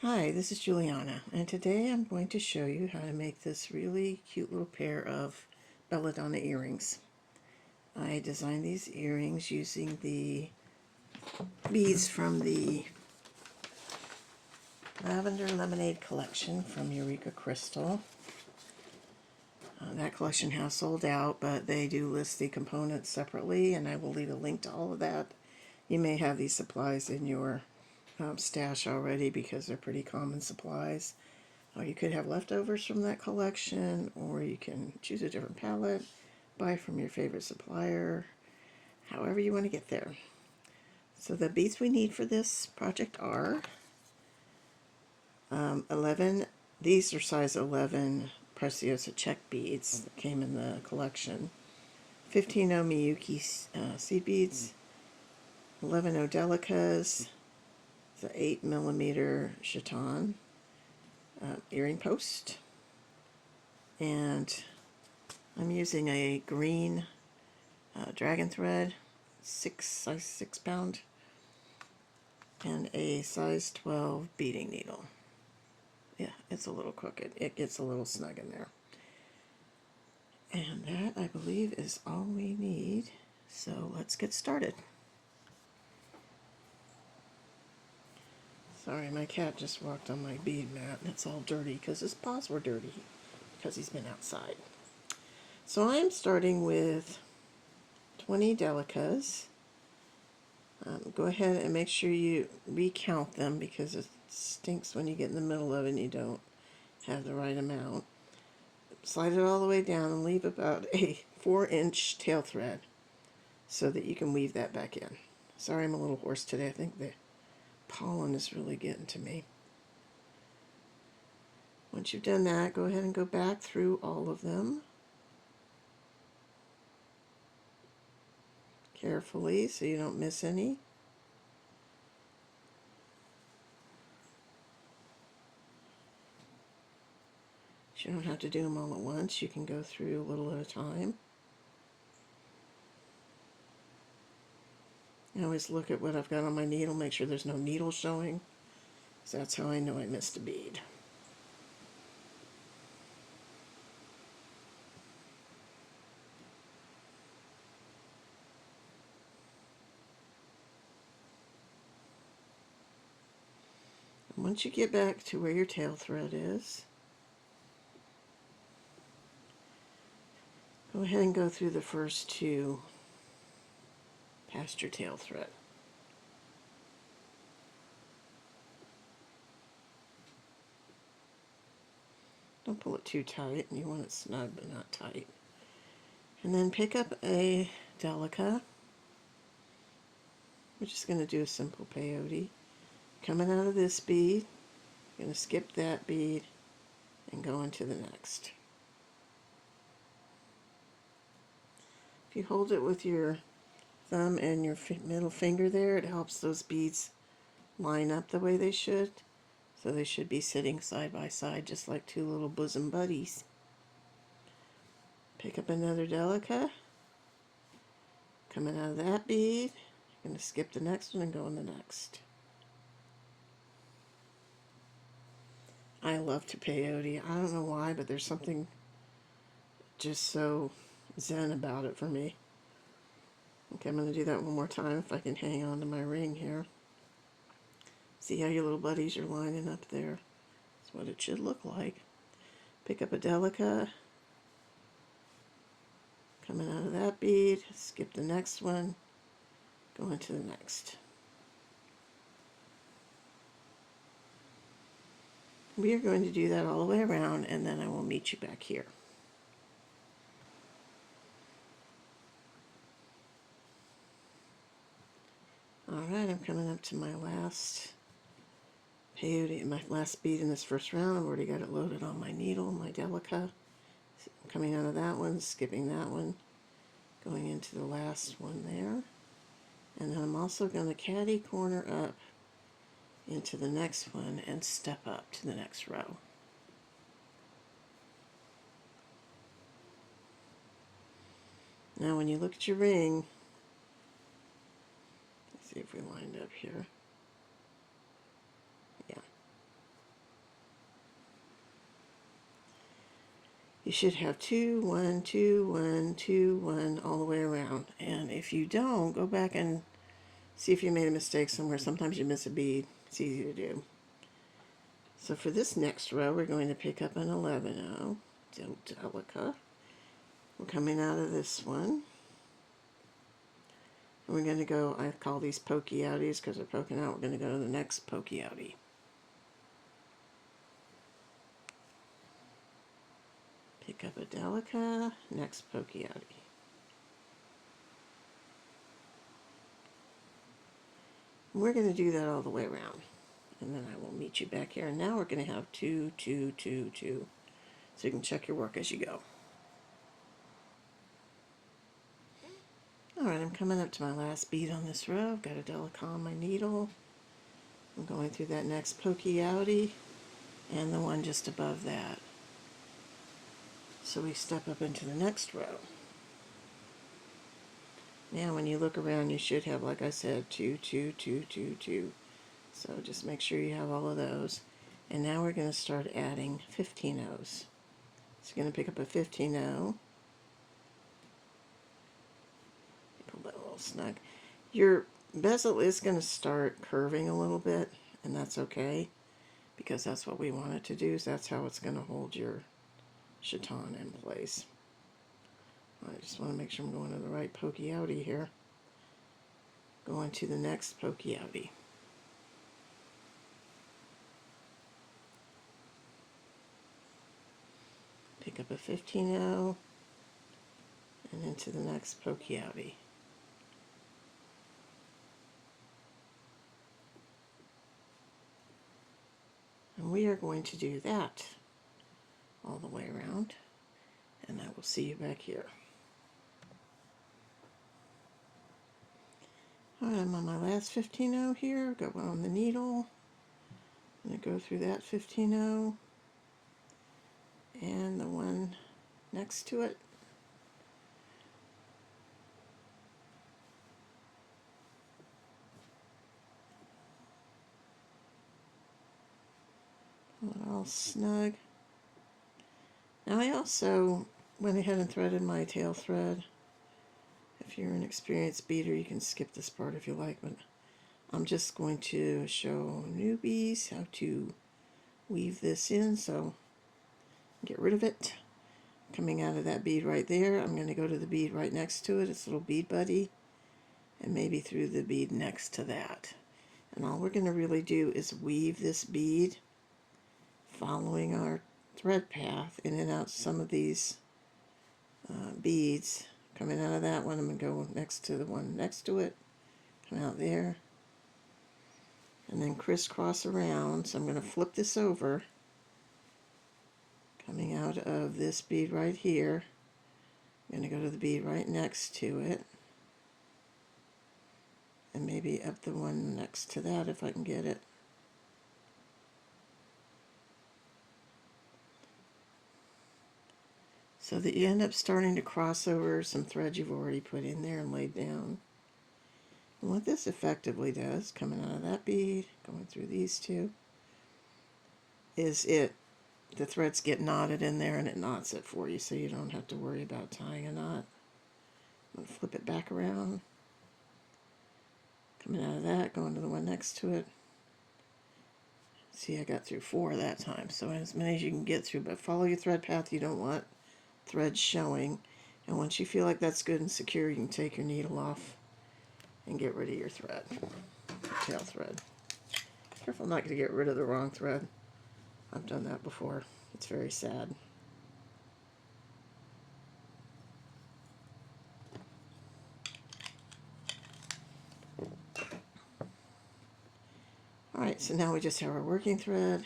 Hi, this is Juliana, and today I'm going to show you how to make this really cute little pair of Belladonna earrings. I designed these earrings using the beads from the Lavender Lemonade collection from Eureka Crystal. That collection has sold out, but they do list the components separately, and I will leave a link to all of that. You may have these supplies in your stash already because they're pretty common supplies. Or you could have leftovers from that collection, or you can choose a different palette, buy from your favorite supplier, however you want to get there. So the beads we need for this project are 11, these are size 11 Preciosa check beads that came in the collection, 15 Miyuki seed beads, 11 Odelicas, the 8mm chaton earring post, and I'm using a green dragon thread, size 6 pound, and a size 12 beading needle. Yeah, it's a little crooked. It gets a little snug in there. And that, I believe, is all we need. So let's get started. Sorry, my cat just walked on my bead mat and it's all dirty because his paws were dirty because he's been outside. So I'm starting with 20 delicas. Go ahead and make sure you recount them because it stinks when you get in the middle of it and you don't have the right amount. Slide it all the way down and leave about a 4-inch tail thread so that you can weave that back in. Sorry, I'm a little hoarse today. I think the pollen is really getting to me. Once you've done that, go ahead and go back through all of them carefully so you don't miss any. You don't have to do them all at once. You can go through a little at a time. I always look at what I've got on my needle, make sure there's no needle showing. So that's how I know I missed a bead. And once you get back to where your tail thread is, go ahead and go through the first two past your tail thread. Don't pull it too tight, and you want it snug but not tight. And then pick up a delica. We're just going to do a simple peyote. Coming out of this bead, you're going to skip that bead and go into the next. If you hold it with your thumb and your middle finger there, it helps those beads line up the way they should. So they should be sitting side by side just like two little bosom buddies. Pick up another delica. Coming out of that bead, you're going to skip the next one and go in the next. I love to peyote. I don't know why, but there's something just so zen about it for me. Okay, I'm going to do that one more time if I can hang on to my ring here. See how your little buddies are lining up there? That's what it should look like. Pick up a delica. Coming out of that bead, skip the next one, go into the next. We are going to do that all the way around, and then I will meet you back here. Alright, I'm coming up to my last peyote, my last bead in this first round. I've already got it loaded on my needle, my delica. Coming out of that one, skipping that one, going into the last one there. And then I'm also going to caddy corner up into the next one and step up to the next row. Now when you look at your ring, let's see if we lined up here. Yeah. you should have 2, 1, 2, 1, 2, 1 all the way around. And if you don't, go back and see if you made a mistake somewhere. Sometimes you miss a bead. It's easy to do. So for this next row, we're going to pick up an 11-0, Delica. We're coming out of this one. And we're going to go, I call these pokey outies because they're poking out. We're going to go to the next pokey outie. Pick up a Delica, next pokey outie. We're going to do that all the way around. And then I will meet you back here. And now we're going to have 2, 2, 2, 2. So you can check your work as you go. Alright, I'm coming up to my last bead on this row. I've got a Delica on my needle. I'm going through that next pokey outie and the one just above that. So we step up into the next row. Now when you look around, you should have, like I said, 2, 2, 2, 2, 2. So just make sure you have all of those. And now we're going to start adding 15-0s. So you're going to pick up a 15-0. Pull that a little snug. Your bezel is going to start curving a little bit, and that's okay, because that's what we want it to do. So that's how it's going to hold your chaton in place. I just want to make sure I'm going to the right pokey outie here. Going to the next pokey outie. Pick up a 15-0 and into the next pokey outie. And we are going to do that all the way around, and I will see you back here. Alright, I'm on my last 15-0 here. Got one on the needle. I'm going to go through that 15-0 and the one next to it. Pull it all snug. Now I also went ahead and threaded my tail thread. If you're an experienced beader, you can skip this part if you like, but I'm just going to show newbies how to weave this in, so get rid of it. Coming out of that bead right there, I'm going to go to the bead right next to it, its little bead buddy, and maybe through the bead next to that. And all we're going to really do is weave this bead following our thread path in and out some of these beads. Coming out of that one, I'm going to go next to the one next to it, come out there, and then crisscross around. So I'm going to flip this over, coming out of this bead right here. I'm going to go to the bead right next to it, and maybe up the one next to that if I can get it. So that you end up starting to cross over some threads you've already put in there and laid down. And what this effectively does, coming out of that bead, going through these two, is the threads get knotted in there and it knots it for you, so you don't have to worry about tying a knot. I'm going to flip it back around. Coming out of that, going to the one next to it. See, I got through 4 that time, so as many as you can get through, but follow your thread path. You don't want threads showing. And once you feel like that's good and secure, you can take your needle off and get rid of your thread, your tail thread. Careful not to get rid of the wrong thread. I've done that before. It's very sad. Alright, so now we just have our working thread.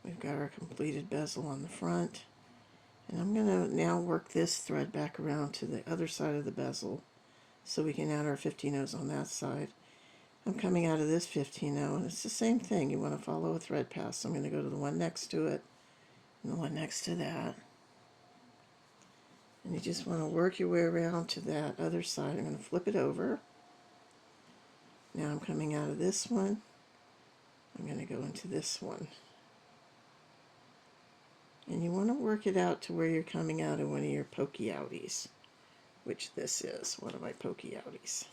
We've got our completed bezel on the front. And I'm going to now work this thread back around to the other side of the bezel so we can add our 15-0s on that side. I'm coming out of this 15-0, and it's the same thing. You want to follow a thread path, so I'm going to go to the one next to it and the one next to that. And you just want to work your way around to that other side. I'm going to flip it over. Now I'm coming out of this one. I'm going to go into this one. And you want to work it out to where you're coming out of one of your pokey outies, which this is one of my pokey outies.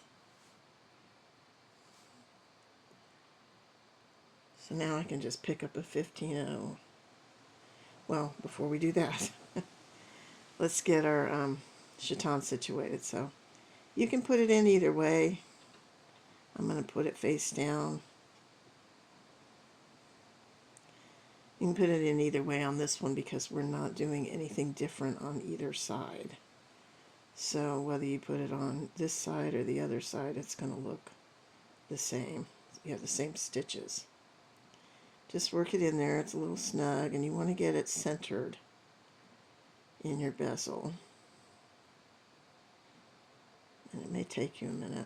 So now I can just pick up a 15-0. Well, before we do that, let's get our chaton situated. So you can put it in either way. I'm going to put it face down. You can put it in either way on this one because we're not doing anything different on either side. So whether you put it on this side or the other side, it's going to look the same. You have the same stitches. Just work it in there. It's a little snug, and you want to get it centered in your bezel. And it may take you a minute.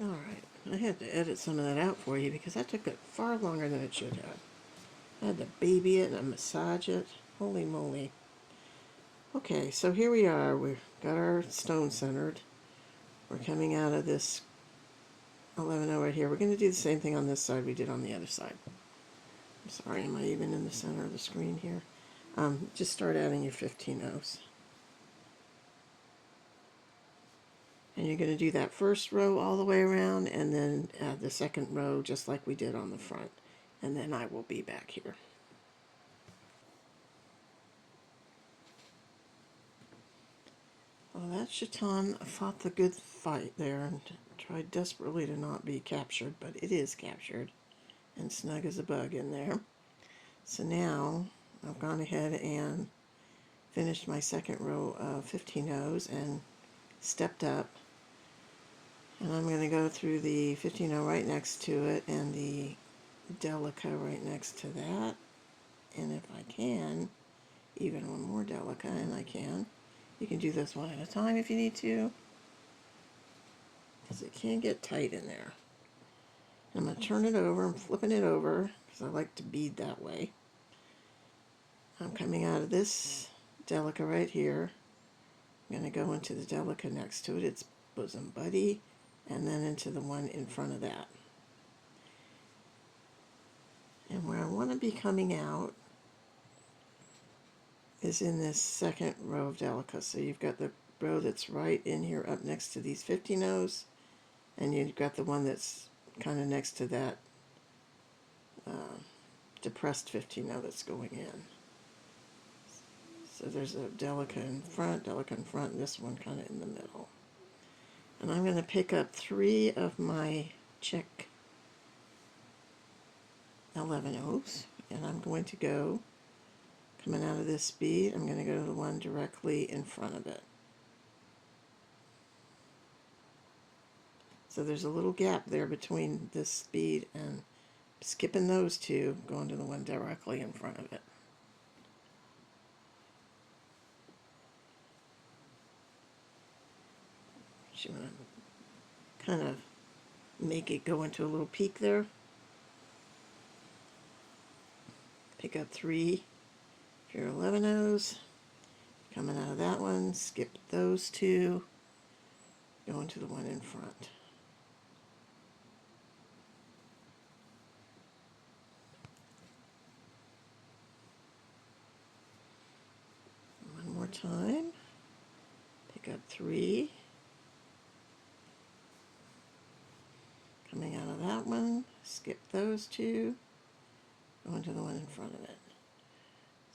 Alright, I had to edit some of that out for you because that took it far longer than it should have. I had to baby it and massage it. Holy moly. Okay, so here we are. We've got our stone centered. We're coming out of this 11-0 right here. We're going to do the same thing on this side we did on the other side. I'm sorry, am I even in the center of the screen here? Just start adding your 15-0s. And you're going to do that first row all the way around, and then add the second row just like we did on the front. And then I will be back here. Well, that chaton fought the good fight there and tried desperately to not be captured, but it is captured and snug as a bug in there. So now I've gone ahead and finished my second row of 15-0s and stepped up. And I'm going to go through the 15-0 right next to it and the delica right next to that. And if I can, even one more delica, and I can. You can do this one at a time if you need to, because it can get tight in there. I'm going to turn it over. I'm flipping it over because I like to bead that way. I'm coming out of this delica right here. I'm going to go into the delica next to it. It's bosom buddy, and then into the one in front of that. And where I want to be coming out is in this second row of delica. So you've got the row that's right in here up next to these 15-0s, and you've got the one that's kind of next to that depressed 15-0 that's going in. So there's a delica in front, and this one kind of in the middle. And I'm going to pick up 3 of my check 11-0s, and I'm going to go, coming out of this bead, I'm going to go to the one directly in front of it. So there's a little gap there between this bead and skipping those two, going to the one directly in front of it. So you want to kind of make it go into a little peak there. Pick up 3 for your 11-0s. Coming out of that one, skip those 2, go into the one in front. One more time. Pick up 3. Coming out of that one, skip those 2, go into the one in front of it.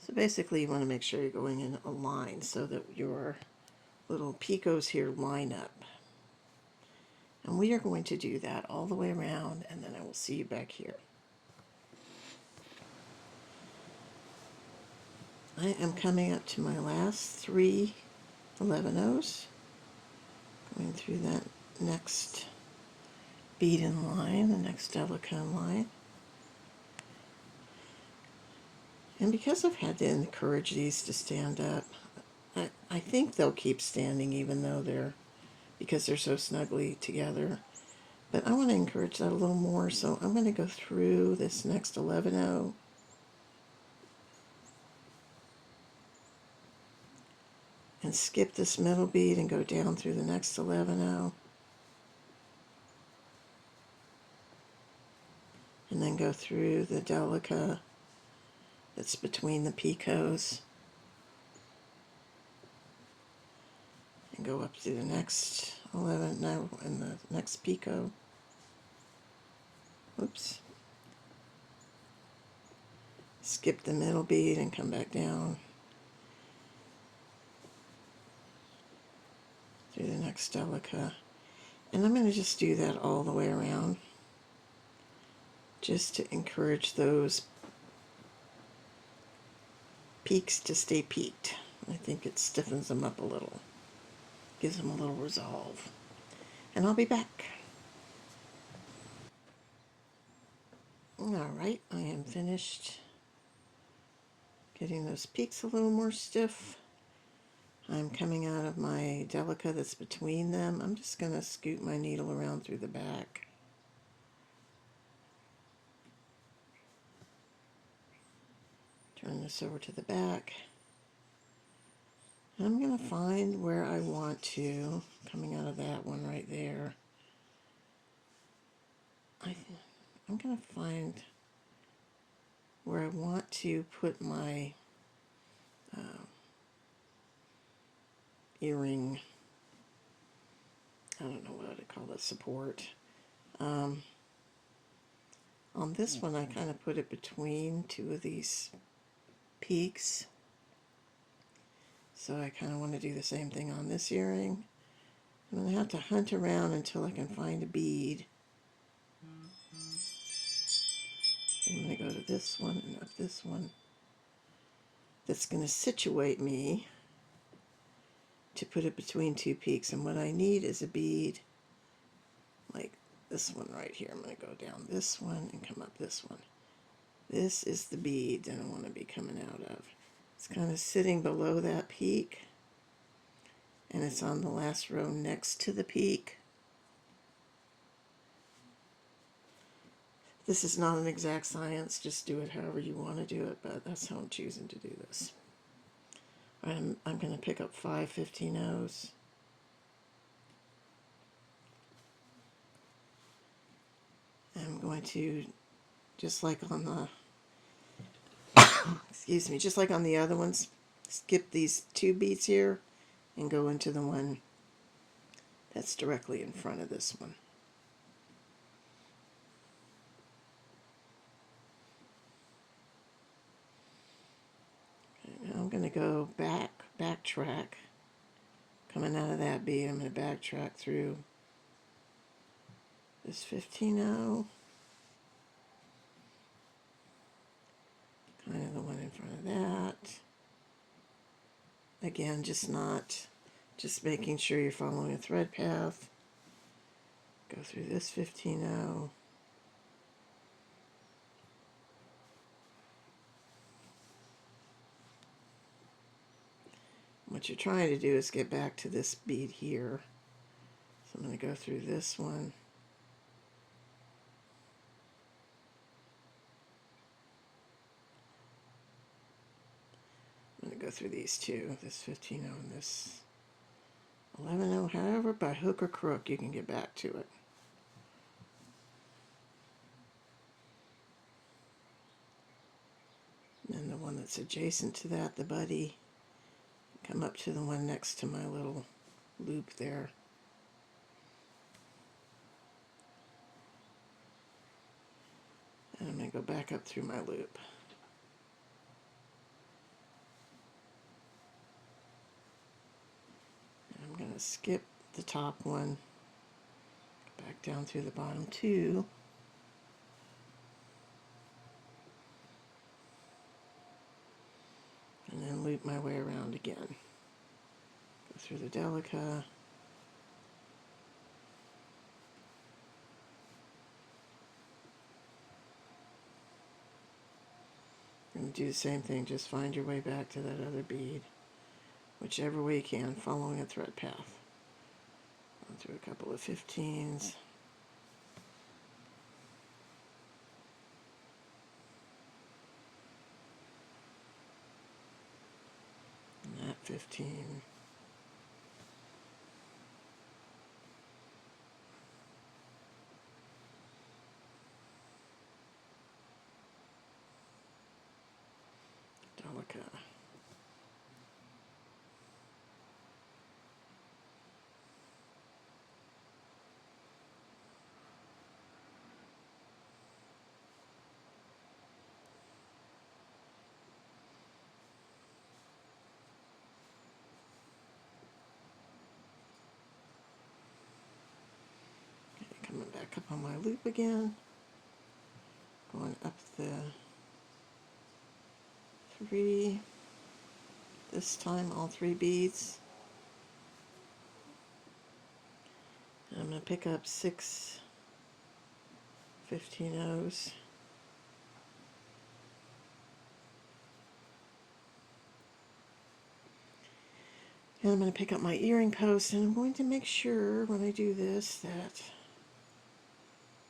So basically you want to make sure you're going in a line so that your little picots here line up. And we are going to do that all the way around, and then I will see you back here. I am coming up to my last 3 11-0s, going through that next bead in line, the next delica in line. And because I've had to encourage these to stand up, I think they'll keep standing even though because they're so snugly together. But I want to encourage that a little more, so I'm going to go through this next 11-0. And skip this middle bead and go down through the next 11-0. And and then go through the delica that's between the picots and go up to the next 11, no, and the next picot. Oops. Skip the middle bead and come back down through the next delica. And I'm going to just do that all the way around, just to encourage those peaks to stay peaked. I think it stiffens them up a little, gives them a little resolve. And I'll be back. Alright, I am finished getting those peaks a little more stiff. I'm coming out of my delica that's between them. I'm just going to scoot my needle around through the back. Turn this over to the back. I'm going to find where I want to, coming out of that one right there. I'm going to find where I want to put my earring, I don't know what to call it, support. On this one I kind of put it between two of these peaks. So I kind of want to do the same thing on this earring. I'm going to have to hunt around until I can find a bead. I'm going to go to this one and up this one. That's going to situate me to put it between two peaks. And what I need is a bead like this one right here. I'm going to go down this one and come up this one. This is the bead that I want to be coming out of. It's kind of sitting below that peak, and it's on the last row next to the peak. This is not an exact science, just do it however you want to do it, but that's how I'm choosing to do this. I'm going to pick up 5 15-0s. I'm going to, just like on the, excuse me, just like on the other ones, skip these 2 beads here and go into the one that's directly in front of this one. Okay, now I'm going to go backtrack. Coming out of that bead, I'm going to backtrack through this 15-0. Kind of the one in front of that. Again, just making sure you're following a thread path. Go through this 15-0. What you're trying to do is get back to this bead here. So I'm going to go through this one. I'm going to go through these two, this 15-0 and this 11-0. However, by hook or crook, you can get back to it. And then the one that's adjacent to that, the buddy, come up to the one next to my little loop there. And I'm going to go back up through my loop. And I'm going to skip the top one, back down through the bottom 2. And then loop my way around again. Go through the delica. And do the same thing, just find your way back to that other bead, whichever way you can, following a thread path. Go through a couple of 15s. And that 15. Coming back up on my loop again, going up the 3, this time all 3 beads. And I'm going to pick up 6 15-ohs. And I'm going to pick up my earring post, and I'm going to make sure when I do this that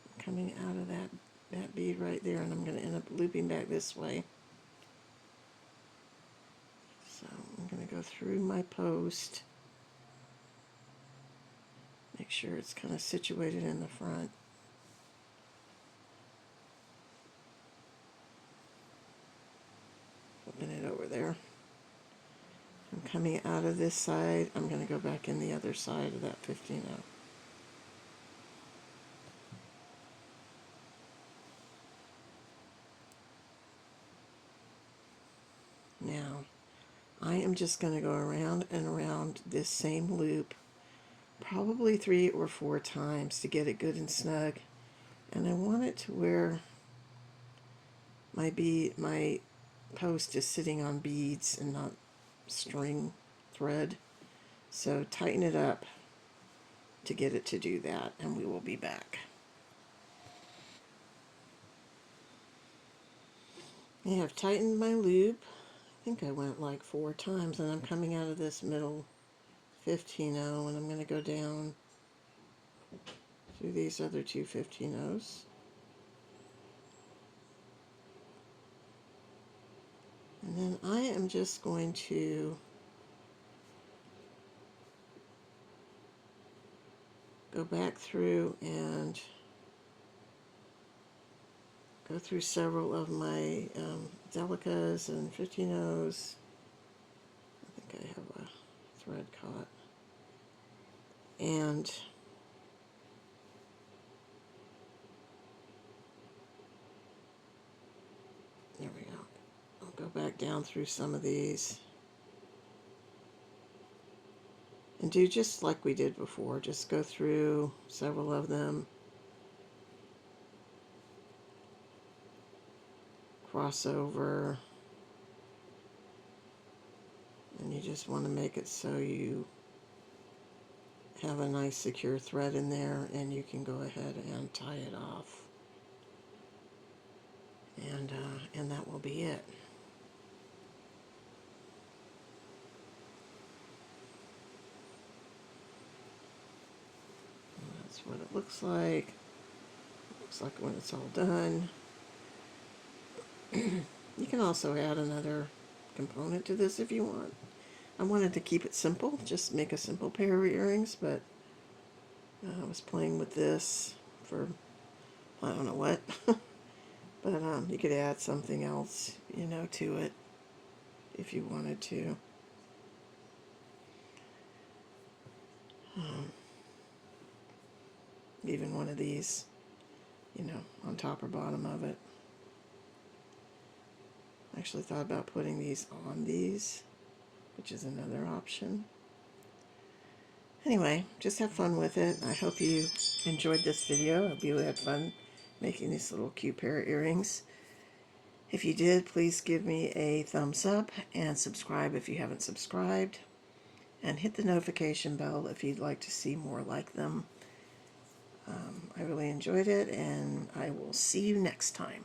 I'm coming out of that bead right there, and I'm going to end up looping back this way. So I'm going to go through my post, make sure it's kind of situated in the front. Flipping it over there. I'm coming out of this side. I'm going to go back in the other side of that 15-oh. Now, I am just going to go around and around this same loop, probably 3 or 4 times to get it good and snug. And I want it to where my post is sitting on beads and not string thread. So tighten it up to get it to do that, and we will be back. I have tightened my loop. I think I went like 4 times, and I'm coming out of this middle 15-oh, and I'm going to go down through these other 2 15-ohs. And then I am just going to go back through and go through several of my delicas and 15-ohs. I think I have a thread caught. And there we go. I'll go back down through some of these and do just like we did before. Just go through several of them, cross over, and you just want to make it so you have a nice secure thread in there, and you can go ahead and tie it off, and that will be it. And that's what it looks like. It looks like when it's all done. You can also add another component to this if you want. I wanted to keep it simple, just make a simple pair of earrings, but I was playing with this for I don't know what. But you could add something else, you know, to it if you wanted to. Even one of these, you know, on top or bottom of it. I actually thought about putting these on these, which is another option. Anyway, just have fun with it. I hope you enjoyed this video. I hope you had fun making this little cute pair of earrings. If you did, please give me a thumbs up and subscribe if you haven't subscribed. And hit the notification bell if you'd like to see more like them. I really enjoyed it, and I will see you next time.